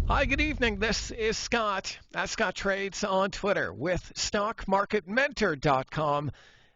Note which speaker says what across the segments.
Speaker 1: Hi, good evening. This is Scott at Scott Trades on Twitter with StockMarketMentor.com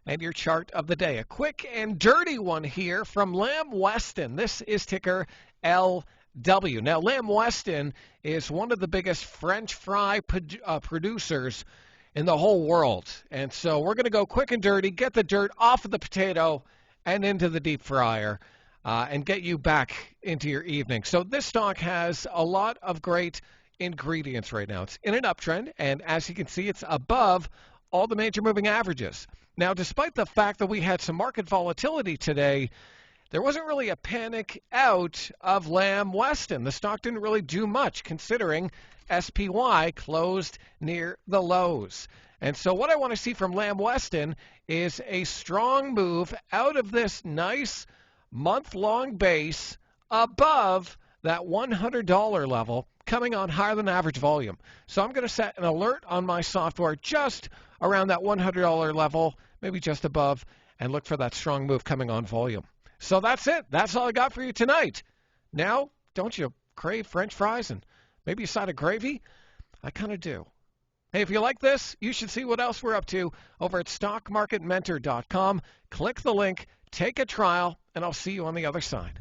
Speaker 1: and your chart of the day. A quick and dirty one here from Lamb Weston. This is ticker LW. Now, Lamb Weston is one of the biggest French fry producers in the whole world. And so we're going to go quick and dirty, get the dirt off of the potato and into the deep fryer and get you back into your evening. So this stock has a lot of great ingredients right now. It's in an uptrend, and as you can see, it's above all the major moving averages. Now, despite the fact that we had some market volatility today, there wasn't really a panic out of Lamb Weston. The stock didn't really do much considering SPY closed near the lows. And so what I want to see from Lamb Weston is a strong move out of this nice month-long base above that $100 level, coming on higher than average volume. So I'm going to set an alert on my software just around that $100 level, maybe just above, and look for that strong move coming on volume. So that's it. That's all I got for you tonight. Now, don't you crave French fries and maybe a side of gravy? I kind of do. Hey, if you like this, you should see what else we're up to over at StockMarketMentor.com. Click the link, take a trial, and I'll see you on the other side.